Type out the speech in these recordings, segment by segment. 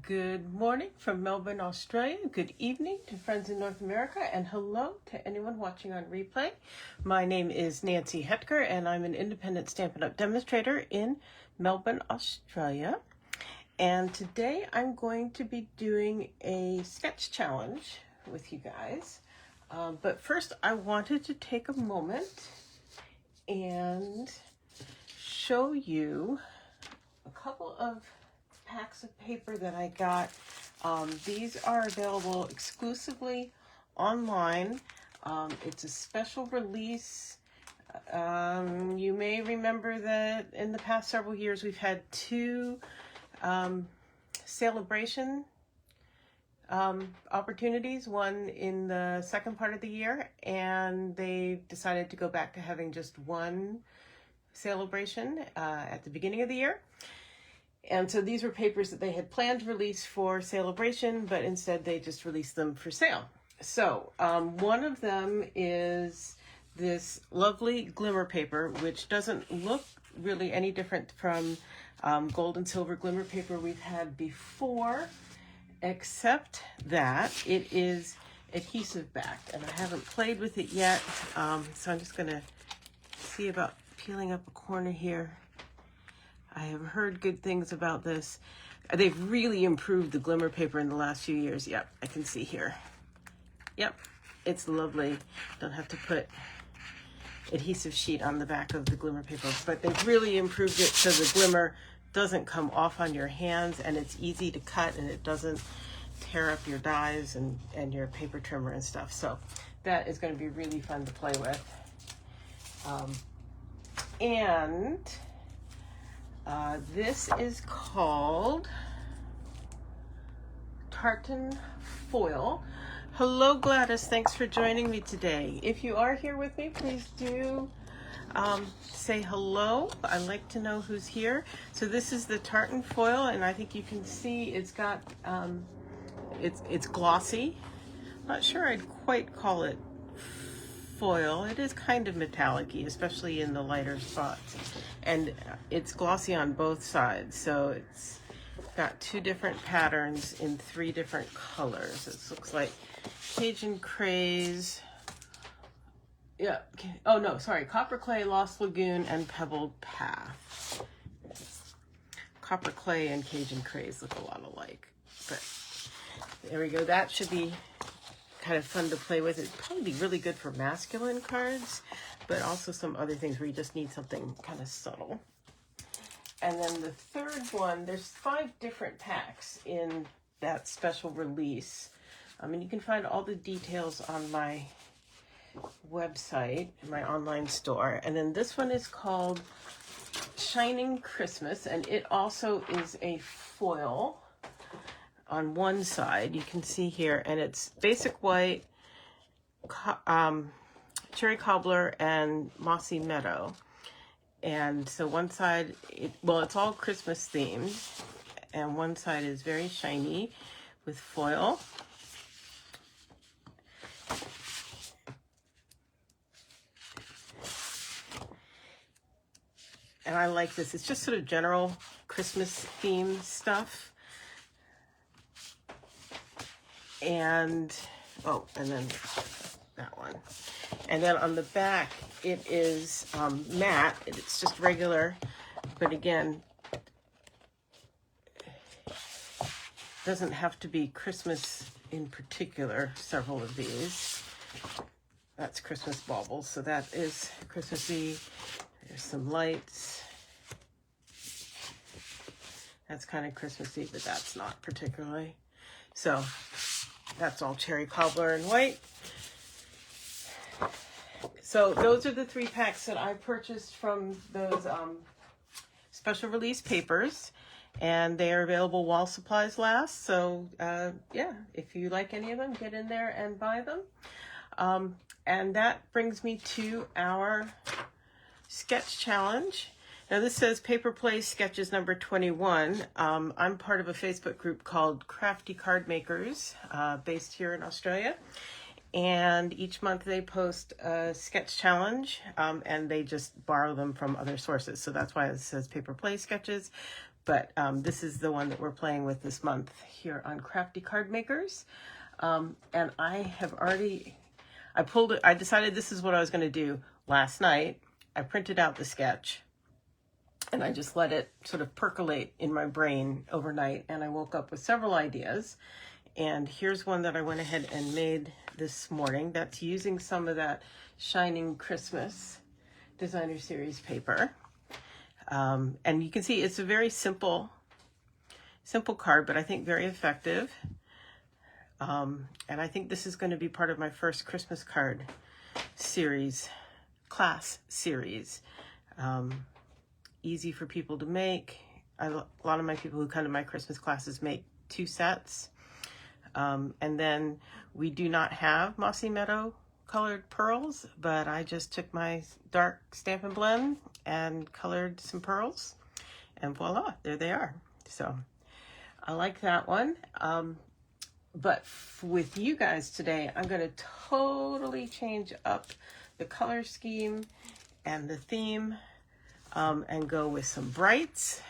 Good morning from Melbourne, Australia. Good evening to friends in North America, and hello to anyone watching on replay. My name is Nancy Hetker, and I'm an independent Stampin' Up! Demonstrator in Melbourne, Australia. And today I'm going to be doing a sketch challenge with you guys. But first I wanted to take a moment and show you a couple of packs of paper that I got. These are available exclusively online. It's a special release. You may remember that in the past several years we've had two celebration opportunities, one in the second part of the year, and they decided to go back to having just one celebration at the beginning of the year. And so these were papers that they had planned to release for celebration, but instead they just released them for sale. So one of them is this lovely glimmer paper, which doesn't look really any different from gold and silver glimmer paper we've had before, except that it is adhesive backed, and I haven't played with it yet. So I'm just gonna see about peeling up a corner here. I have heard good things about this. They've really improved the glimmer paper in the last few years. Yep, I can see here. Yep, it's lovely. Don't have to put adhesive sheet on the back of the glimmer paper, but they've really improved it so the glimmer doesn't come off on your hands, and it's easy to cut, and it doesn't tear up your dies and your paper trimmer and stuff. So that is going to be really fun to play with. This is called Tartan Foil. Hello Gladys, thanks for joining me today. If you are here with me, please do say hello. I'd like to know who's here. So this is the tartan foil, and I think you can see it's got it's glossy. I'm not sure I'd quite call it foil. It is kind of metallic-y, especially in the lighter spots, and it's glossy on both sides. So it's got two different patterns in three different colors. It looks like Cajun Craze. Yeah. Oh no, sorry. Copper Clay, Lost Lagoon, and Pebbled Path. Copper Clay and Cajun Craze look a lot alike, but there we go. That should be kind of fun to play with. It'd probably be really good for masculine cards, but also some other things where you just need something kind of subtle. And then the third one, there's 5 different packs in that special release. And you can find all the details on my website, my online store. And then this one is called Shining Christmas, and it also is a foil on one side, you can see here, and it's basic white, cherry cobbler, and mossy meadow. And so one side, it's all Christmas themed, and one side is very shiny with foil. And I like this. It's just sort of general Christmas themed stuff. And then that one. And then on the back, it is matte. It's just regular, but again, doesn't have to be Christmas in particular, several of these. That's Christmas baubles, so that is Christmassy. There's some lights. That's kind of Christmassy, but that's not particularly. So that's all cherry cobbler and white. So those are the 3 packs that I purchased from those special release papers, and they are available while supplies last. So yeah, if you like any of them, get in there and buy them. And that brings me to our sketch challenge. Now this says Paper Play Sketches number 21. I'm part of a Facebook group called Crafty Card Makers, based here in Australia. And each month they post a sketch challenge, and they just borrow them from other sources. So that's why it says Paper Play Sketches. but this is the one that we're playing with this month here on Crafty Card Makers. And I have already, I decided this is what I was going to do last night. I printed out the sketch and I just let it sort of percolate in my brain overnight, and I woke up with several ideas. And here's one that I went ahead and made this morning that's using some of that Shining Christmas Designer Series paper. And you can see it's a very simple card, but I think very effective. And I think this is going to be part of my first Christmas card series, class series. Easy for people to make. A lot of my people who come to my Christmas classes make 2 sets. And then we do not have Mossy Meadow colored pearls, but I just took my dark Stampin' Blend and colored some pearls, and voila, there they are. So I like that one. But with you guys today, I'm going to totally change up the color scheme and the theme, and go with some brights.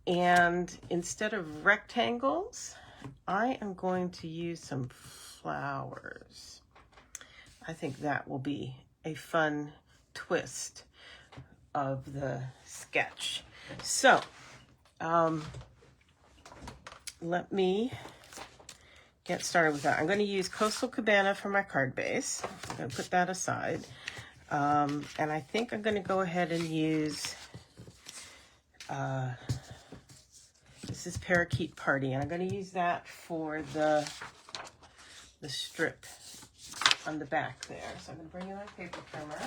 And instead of rectangles, I am going to use some flowers. I think that will be a fun twist of the sketch. So, let me get started with that. I'm going to use Coastal Cabana for my card base. I'm going to put that aside. And I think I'm going to go ahead and use, this is Parakeet Party, and I'm going to use that for the strip on the back there. So I'm going to bring in my paper trimmer.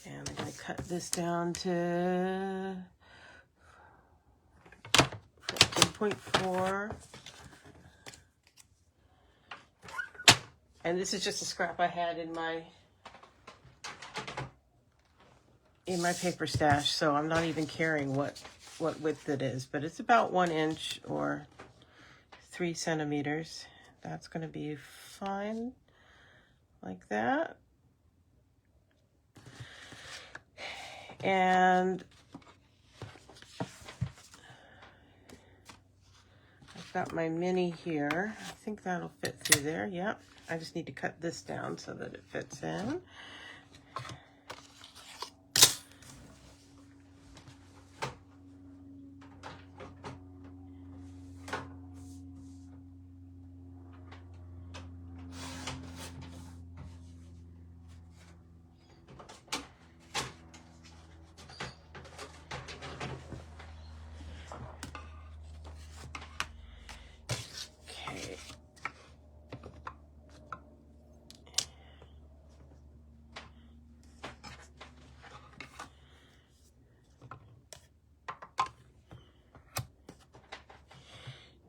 And I'm going to cut this down to 14.4. And this is just a scrap I had in my paper stash, so I'm not even caring what width it is, but it's about 1 inch or 3 centimeters. That's going to be fine, like that. And I've got my mini here. I think that'll fit through there. Yep. I just need to cut this down so that it fits in.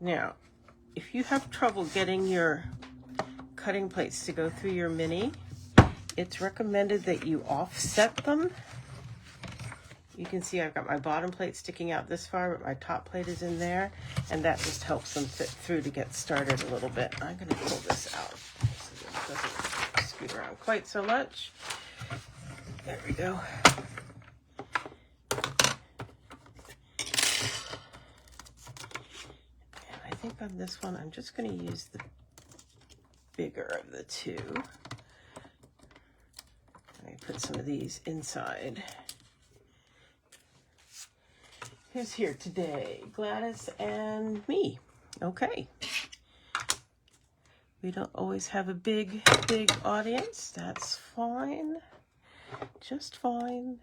Now, if you have trouble getting your cutting plates to go through your mini, it's recommended that you offset them. You can see I've got my bottom plate sticking out this far, but my top plate is in there, and that just helps them fit through to get started a little bit. I'm going to pull this out so that it doesn't scoot around quite so much. There we go. I think on this one, I'm just going to use the bigger of the two. Let me put some of these inside. Who's here today? Gladys and me. Okay. We don't always have a big audience. That's fine. Just fine.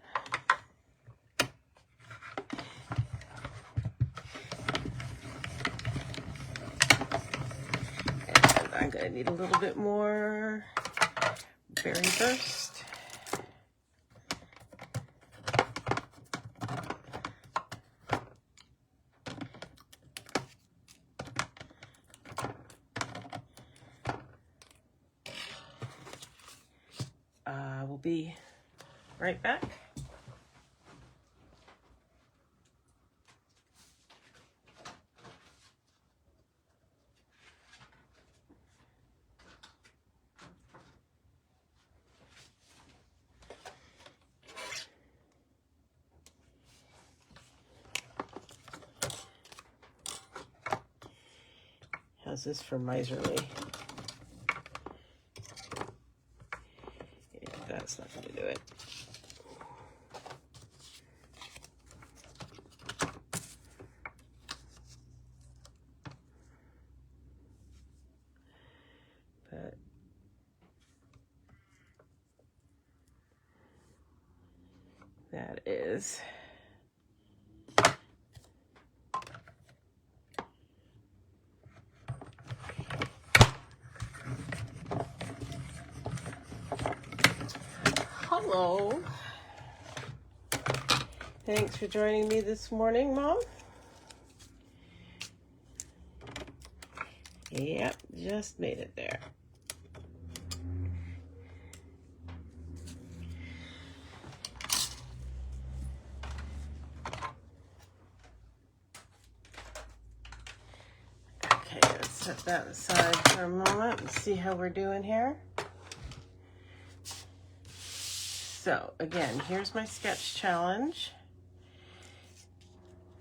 I'm going to need a little bit more berry burst. We'll be right back. How's this for miserly? Yeah, that's not going to do it. But that is hello. Thanks for joining me this morning, Mom. Yep, just made it there. Okay, let's set that aside for a moment and see how we're doing here. So again, here's my sketch challenge.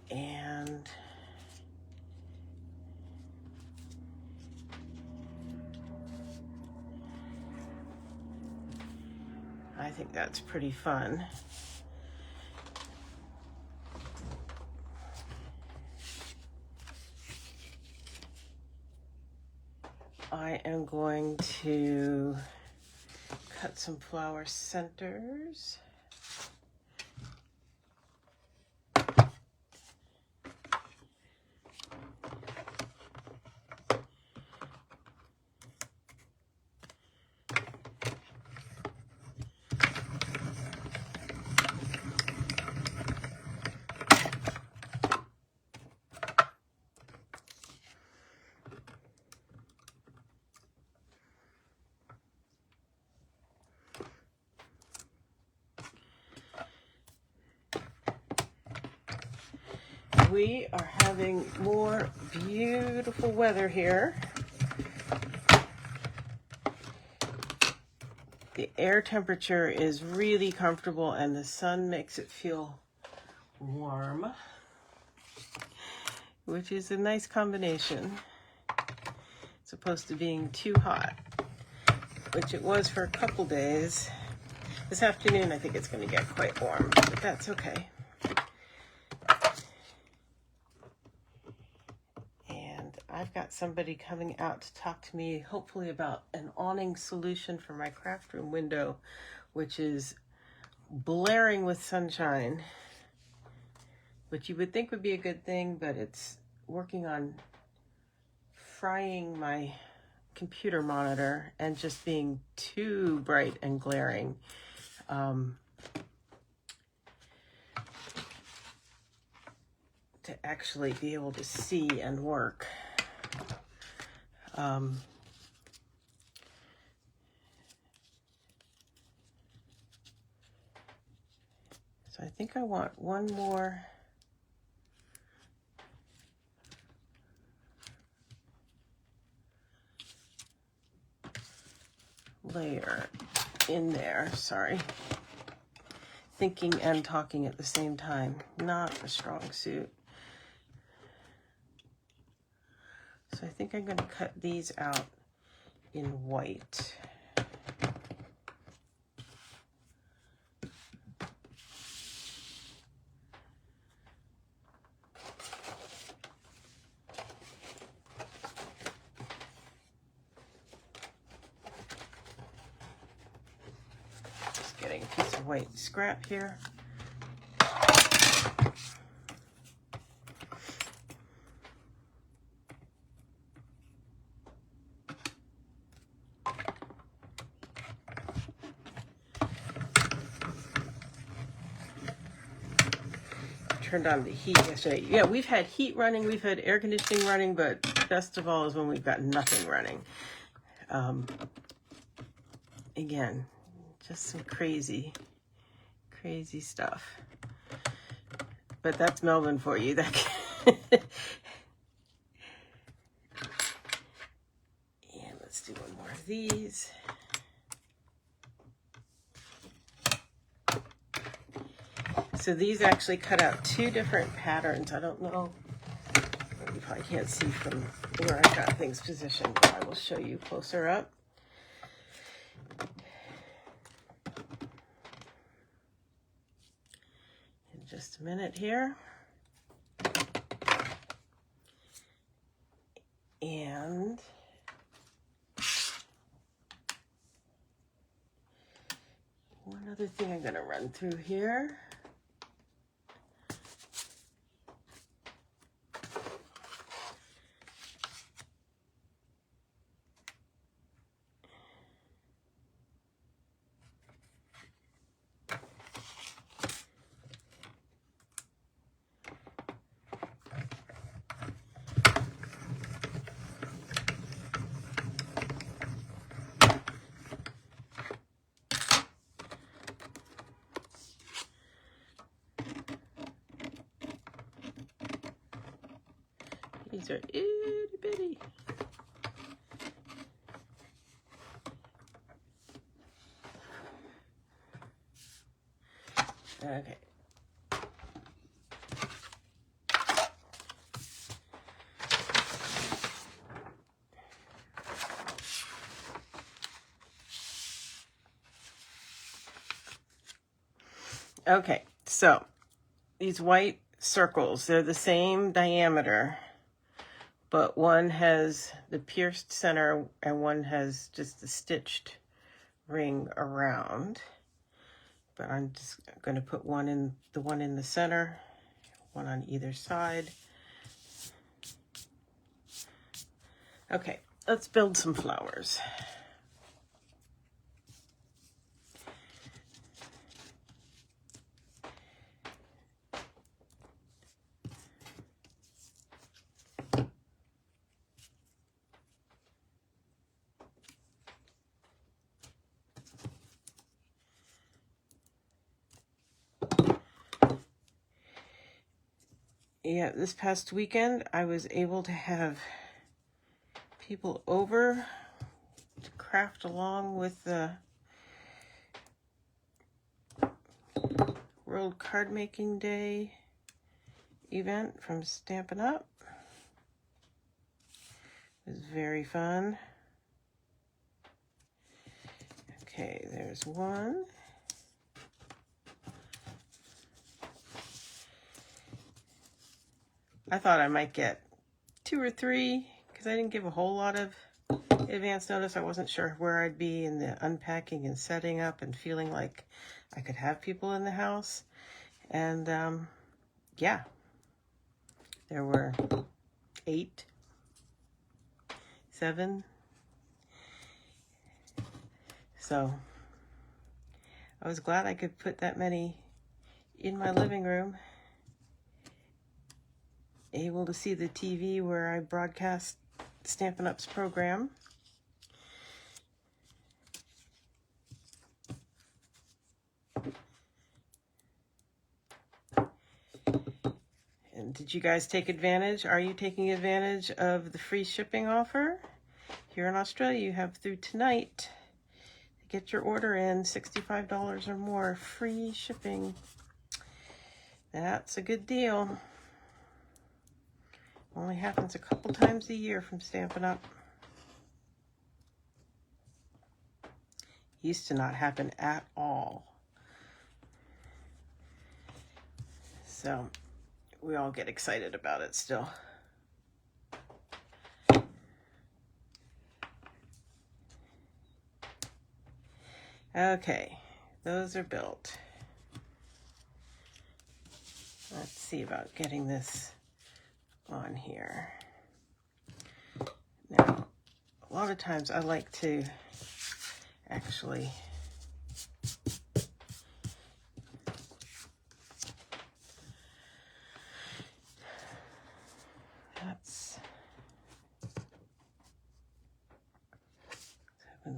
And I think that's pretty fun. I am going to cut some flower centers. We are having more beautiful weather here. The air temperature is really comfortable and the sun makes it feel warm, which is a nice combination. As opposed to being too hot, which it was for a couple days. This afternoon I think it's going to get quite warm, but that's okay. I've got somebody coming out to talk to me, hopefully about an awning solution for my craft room window, which is blaring with sunshine, which you would think would be a good thing, but it's working on frying my computer monitor and just being too bright and glaring. To actually be able to see and work. So I think I want one more layer in there. Sorry. Thinking and talking at the same time. Not a strong suit. So I think I'm going to cut these out in white. Just getting a piece of white scrap here. Turned on the heat yesterday. Yeah, we've had heat running, we've had air conditioning running, but best of all is when we've got nothing running. Again, just some crazy stuff. But that's Melbourne for you. That and let's do one more of these. So these actually cut out two different patterns. I don't know You probably can't see from where I've got things positioned, but I will show you closer up. In just a minute here. And one other thing I'm going to run through here. These are itty bitty. Okay. Okay, so these white circles, they're the same diameter, but one has the pierced center and one has just the stitched ring around. But I'm just going to put one in the center, one on either side. Okay, let's build some flowers. Yeah, this past weekend, I was able to have people over to craft along with the World Card Making Day event from Stampin' Up. It was very fun. Okay, there's one. I thought I might get 2 or 3 because I didn't give a whole lot of advance notice. I wasn't sure where I'd be in the unpacking and setting up and feeling like I could have people in the house. And yeah, there were 8, 7. So I was glad I could put that many in my living room, able to see the TV where I broadcast Stampin' Up's program. And did you guys take advantage? Are you taking advantage of the free shipping offer? Here in Australia, you have through tonight to get your order in, $65 or more, free shipping. That's a good deal. Only happens a couple times a year from Stampin' Up. Used to not happen at all. So we all get excited about it still. Okay, those are built. Let's see about getting this on here. Now, a lot of times I like to actually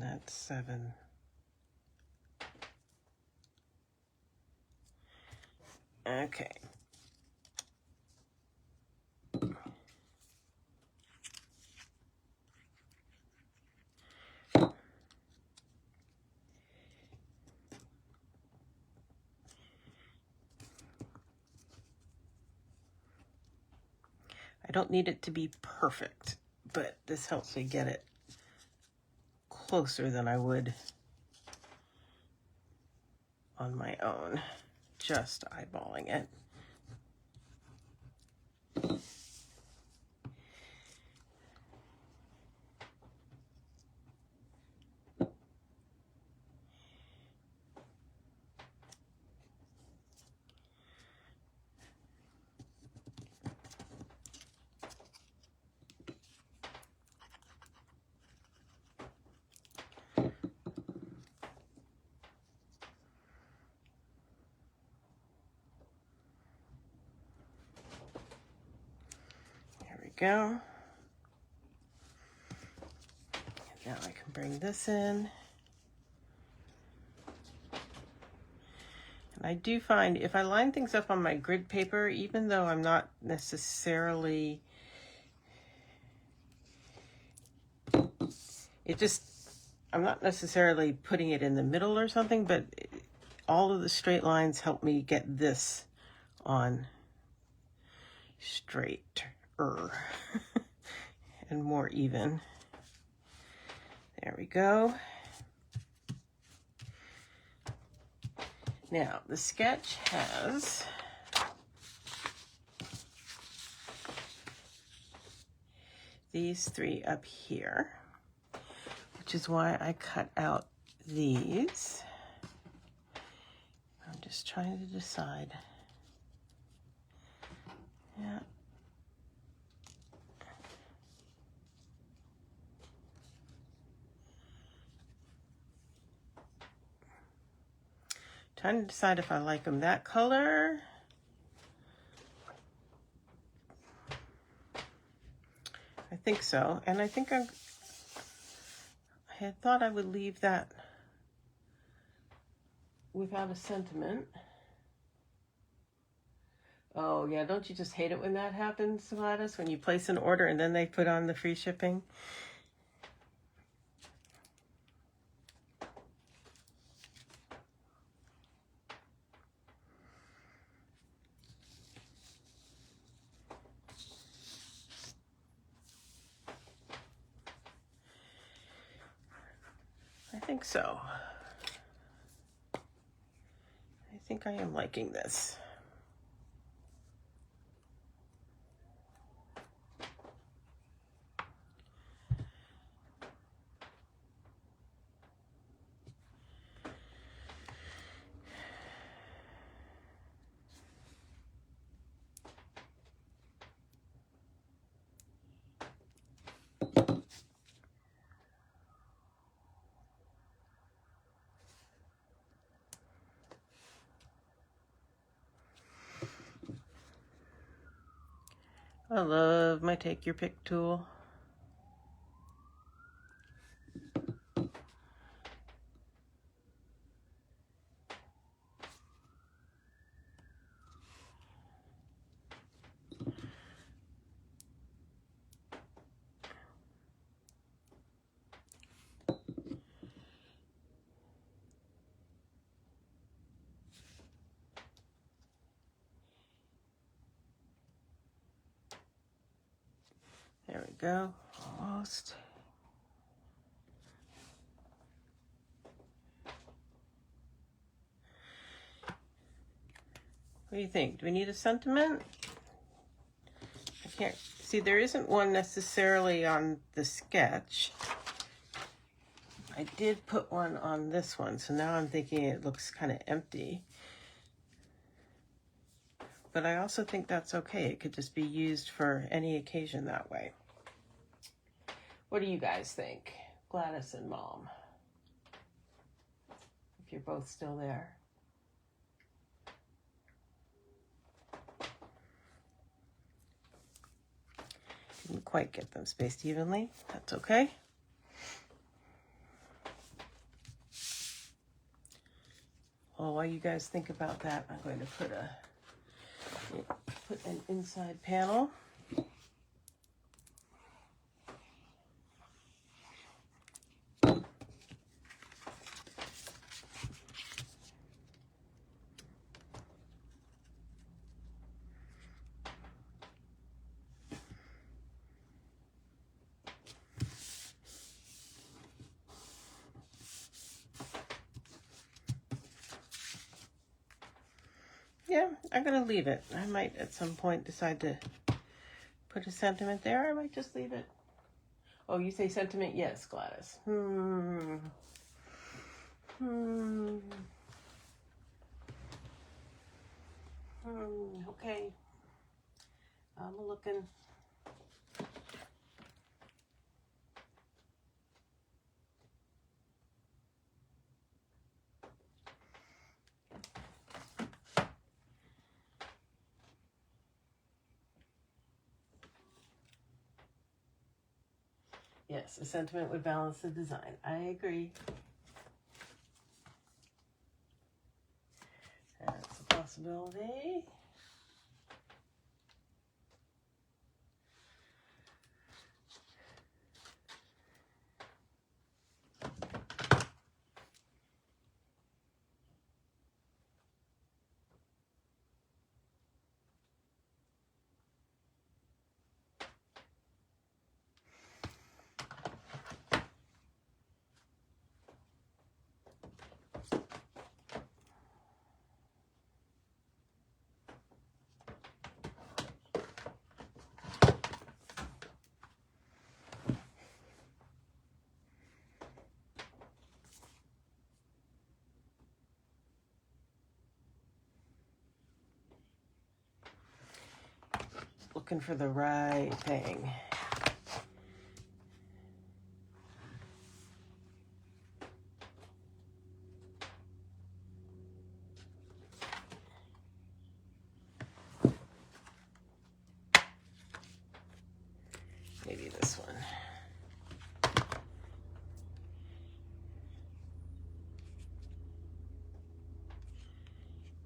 that's 7. Okay. I don't need it to be perfect, but this helps me get it closer than I would on my own, just eyeballing it. Go. And now I can bring this in. And I do find if I line things up on my grid paper, even though I'm not necessarily, I'm not necessarily putting it in the middle or something, but all of the straight lines help me get this on straighter and more even. There we go. Now the sketch has these three up here, which is why I cut out these. I'm just trying to decide. Yeah. Trying to decide if I like them that color. I think so. And I think I had thought I would leave that without a sentiment. Oh yeah, don't you just hate it when that happens, Gladys? When you place an order and then they put on the free shipping? I think so. I think I am liking this. I love my take your pick tool. There we go, almost. What do you think? Do we need a sentiment? I can't see, there isn't one necessarily on the sketch. I did put one on this one, so now I'm thinking it looks kind of empty. But I also think that's okay. It could just be used for any occasion that way. What do you guys think? Gladys and Mom. If you're both still there. Didn't quite get them spaced evenly. That's okay. Well, while you guys think about that, I'm going to put an inside panel. Yeah, I'm going to leave it. I might at some point decide to put a sentiment there. I might just leave it. Oh, you say sentiment? Yes, Gladys. Okay. I'm looking. Yes, a sentiment would balance the design. I agree. That's a possibility. Looking for the right thing. Maybe this one.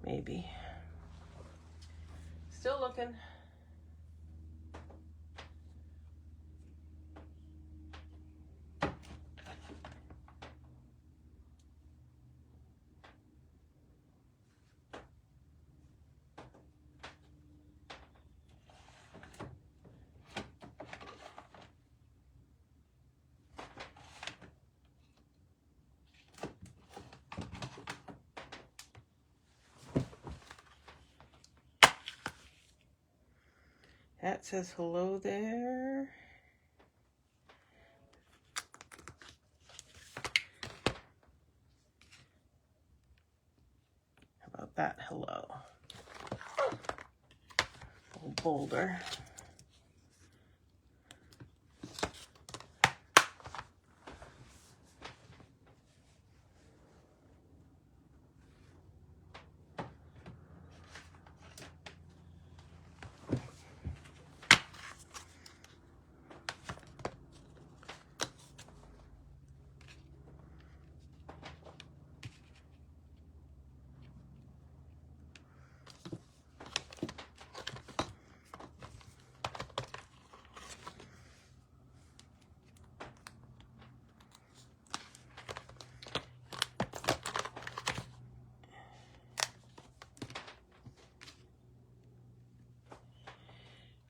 Maybe. Still looking. That says hello there. How about that hello? Little boulder.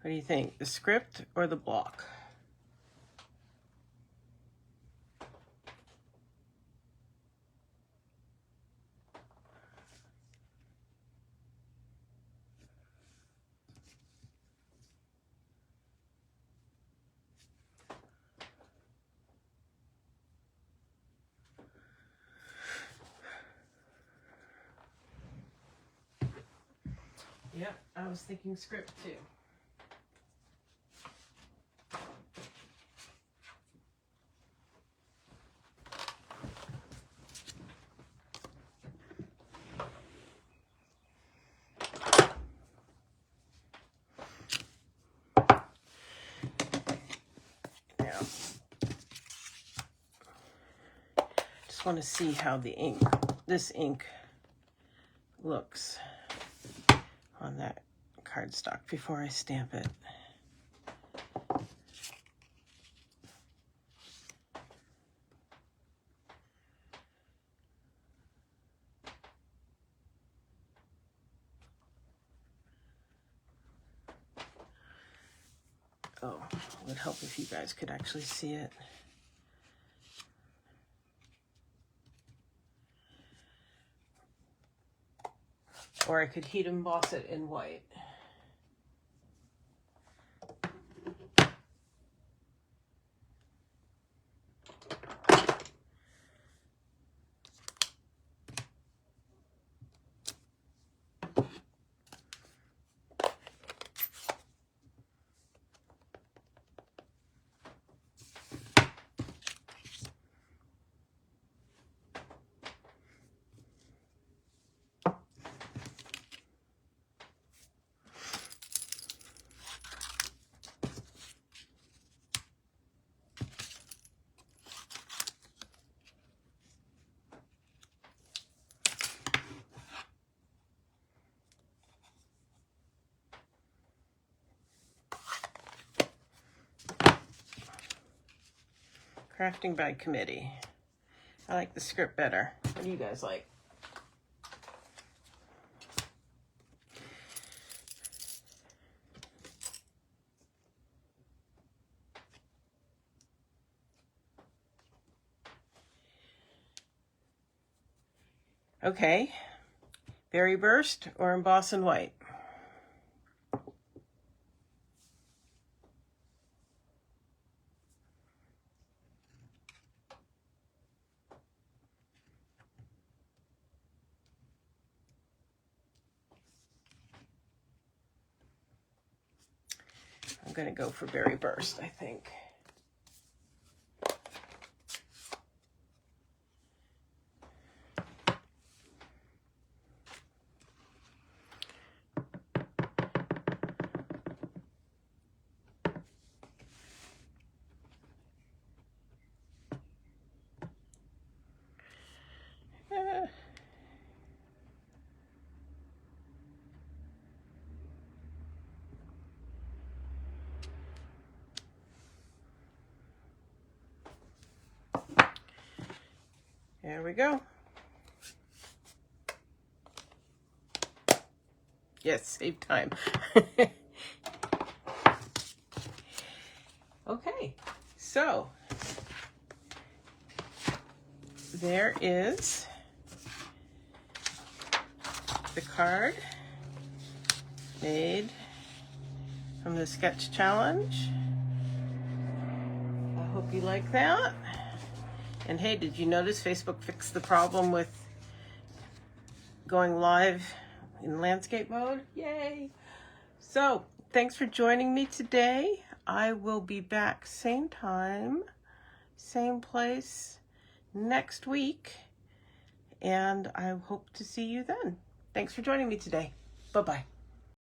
What do you think? The script or the block? Yep, I was thinking script too. Now, just want to see how this ink looks on that cardstock before I stamp it. Oh, it would help if you guys could actually see it. or I could heat emboss it in white. Crafting by committee. I like the script better. What do you guys like? Okay, berry burst or emboss in white? I'm going to go for berry burst, I think. There we go. Yes, save time. Okay, so there is the card made from the sketch challenge. I hope you like that. And hey, did you notice Facebook fixed the problem with going live in landscape mode? Yay! So, thanks for joining me today. I will be back same time, same place next week, and I hope to see you then. Thanks for joining me today. Bye-bye.